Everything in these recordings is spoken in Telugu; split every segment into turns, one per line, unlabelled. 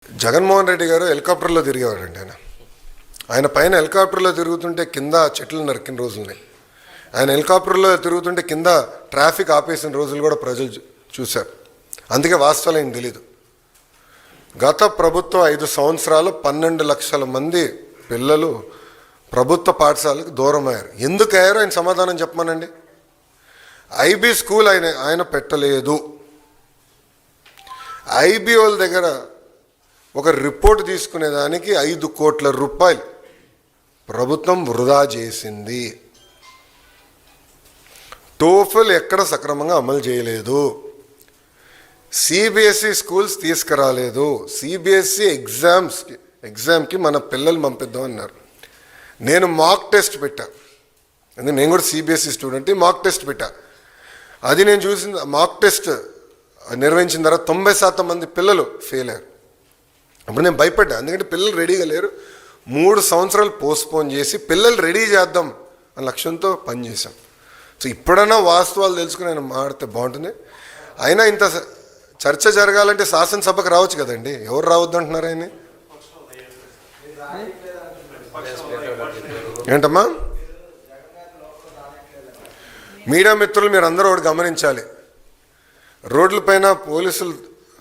జగన్మోహన్ రెడ్డి గారు హెలికాప్టర్లో తిరిగేవాడండి. ఆయన పైన హెలికాప్టర్లో తిరుగుతుంటే కింద చెట్లు నరికిన రోజులున్నాయి. ఆయన హెలికాప్టర్లో తిరుగుతుంటే కింద ట్రాఫిక్ ఆపేసిన రోజులు కూడా ప్రజలు చూశారు. అందుకే వాస్తవాలు ఏం తెలీదు. గత ప్రభుత్వం 5 సంవత్సరాలు 12 లక్షల మంది పిల్లలు ప్రభుత్వ పాఠశాలకు దూరం అయ్యారు. ఎందుకు అయ్యారో ఆయన సమాధానం చెప్పమనండి. ఐబీ స్కూల్ ఆయన పెట్టలేదు. ఐబీ వాళ్ళ దగ్గర ఒక రిపోర్ట్ తీసుకునేదానికి 5 కోట్ల రూపాయలు ప్రభుత్వం వృధా చేసింది. టోఫెల్ ఎక్కడ సక్రమంగా అమలు చేయలేదు. సిబిఎస్ఈ స్కూల్స్ తీసుకురాలేదు. సిబిఎస్ఈ ఎగ్జామ్కి మన పిల్లలు పంపిద్దామన్నారు. నేను మాక్ టెస్ట్ పెట్టా. ఎందుకంటే నేను కూడా సిబిఎస్ఈ స్టూడెంట్. మాక్ టెస్ట్ పెట్టా. అది నేను చూసిన మాక్ టెస్ట్ నిర్వహించిన తర్వాత 90% మంది పిల్లలు ఫెయిల్ అయ్యారు. అప్పుడు నేను భయపడ్డా. ఎందుకంటే పిల్లలు రెడీగా లేరు. 3 సంవత్సరాలు పోస్ట్పోన్ చేసి పిల్లలు రెడీ చేద్దాం అనే లక్ష్యంతో పనిచేశాం. సో ఇప్పుడైనా వాస్తవాలు తెలుసుకుని ఆయన మాడితే బాగుంటుంది. అయినా ఇంత చర్చ జరగాలంటే శాసనసభకు రావచ్చు కదండి. ఎవరు రావద్దు అంటున్నారు ఆయన? ఏంటమ్మా? మీడియా మిత్రులు మీరు అందరూ ఒకటి గమనించాలి. రోడ్లపైన పోలీసుల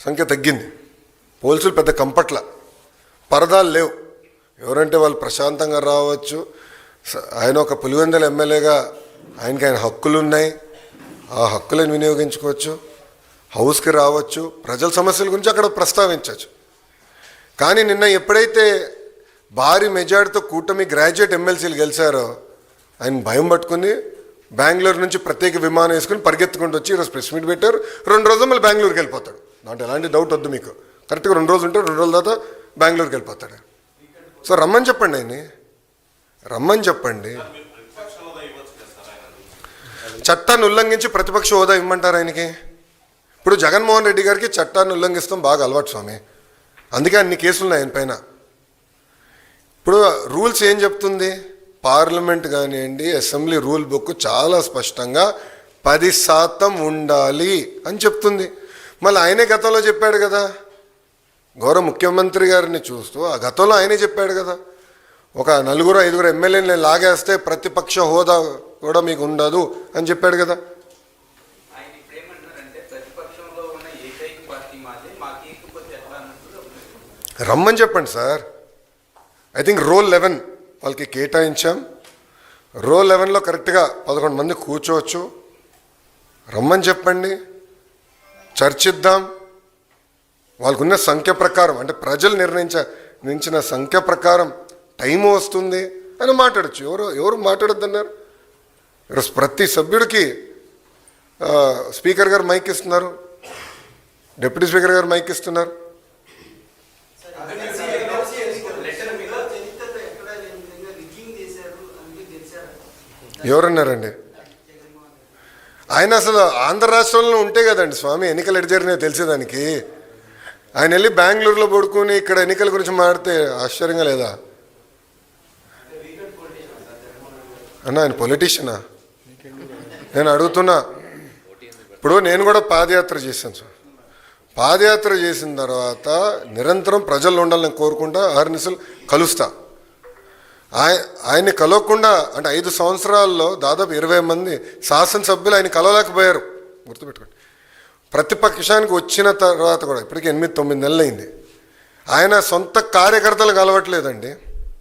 సంఖ్య తగ్గింది. పోలీసులు పెద్ద కంపట్ల, పరదాలు లేవు. ఎవరంటే వాళ్ళు ప్రశాంతంగా రావచ్చు. ఆయన ఒక పులివెందుల ఎమ్మెల్యేగా ఆయన హక్కులు ఉన్నాయి. ఆ హక్కులను వినియోగించుకోవచ్చు. హౌస్కి రావచ్చు. ప్రజల సమస్యల గురించి అక్కడ ప్రస్తావించవచ్చు. కానీ నిన్న ఎప్పుడైతే భారీ మెజార్టీతో కూటమి గ్రాడ్యుయేట్ ఎమ్మెల్సీలు గెలిచారో ఆయన భయం పట్టుకుని బెంగళూరు నుంచి ప్రత్యేక విమానం వేసుకుని పరిగెత్తుకుంటూ వచ్చి ఈరోజు ప్రెస్ మీట్ పెట్టారు. 2 రోజులు మళ్ళీ బెంగళూరుకి వెళ్ళిపోతాడు. దాంట్లో ఎలాంటి డౌట్ వద్దు మీకు. కరెక్ట్గా 2 రోజులు ఉంటే 2 రోజుల తర్వాత బెంగళూరుకి వెళ్ళిపోతాడు. సో రమ్మని చెప్పండి. ఆయన్ని రమ్మని చెప్పండి. చట్టాన్ని ఉల్లంఘించి ప్రతిపక్ష హోదా ఇవ్వమంటారు ఆయనకి? ఇప్పుడు జగన్మోహన్ రెడ్డి గారికి చట్టాన్ని ఉల్లంఘిస్తాం బాగా అలవాటు స్వామి. అందుకే అన్ని కేసులు ఉన్నాయి ఆయన పైన. ఇప్పుడు రూల్స్ ఏం చెప్తుంది? పార్లమెంట్ కానివ్వండి, అసెంబ్లీ రూల్ బుక్ చాలా స్పష్టంగా 10% ఉండాలి అని చెప్తుంది. మళ్ళీ ఆయనే గతంలో చెప్పాడు కదా. గౌరవ ముఖ్యమంత్రి గారిని చూస్తూ ఆ గతంలో ఆయనే చెప్పాడు కదా, ఒక 4-5 ఎమ్మెల్యేని లాగేస్తే ప్రతిపక్ష హోదా కూడా మీకు ఉండదు అని చెప్పాడు కదా. రమ్మని చెప్పండి సార్. ఐ థింక్ రోల్ 11 వాళ్ళకి కేటాయించాం. రోల్ 11లో కరెక్ట్గా 11 మంది కూర్చోవచ్చు. రమ్మని చెప్పండి, చర్చిద్దాం. వాళ్ళకున్న సంఖ్య ప్రకారం, అంటే ప్రజలు నిర్ణయించిన సంఖ్య ప్రకారం టైం వస్తుంది అని మాట్లాడచ్చు. ఎవరు మాట్లాడొద్దన్నారు? ఈరోజు ప్రతి సభ్యుడికి స్పీకర్ గారు మైక్ ఇస్తున్నారు, డిప్యూటీ స్పీకర్ గారు మైక్ ఇస్తున్నారు. ఎవరన్నారండి? ఆయన అసలు ఆంధ్ర రాష్ట్రంలో ఉంటే కదండి స్వామి ఎన్నికలు ఎటు జరిగినాయో తెలిసేదానికి. ఆయన వెళ్ళి బెంగళూరులో పడుకుని ఇక్కడ ఎన్నికల గురించి మాడితే ఆశ్చర్యంగా లేదా అన్న? ఆయన పొలిటీషియనా? నేను అడుగుతున్నా. ఇప్పుడు నేను కూడా పాదయాత్ర చేశాను సార్. పాదయాత్ర చేసిన తర్వాత నిరంతరం ప్రజల్లో ఉండాలని కోరుకుంటా, ఆర్నిసలు కలుస్తా. ఆయన్ని కలవకుండా అంటే 5 సంవత్సరాల్లో దాదాపు 20 మంది శాసనసభ్యులు ఆయన కలవలేకపోయారు. గుర్తుపెట్టుకోండి. ప్రతిపక్షానికి వచ్చిన తర్వాత కూడా ఇప్పటికీ 8-9 నెలలు అయింది. ఆయన సొంత కార్యకర్తలు కలవట్లేదండి.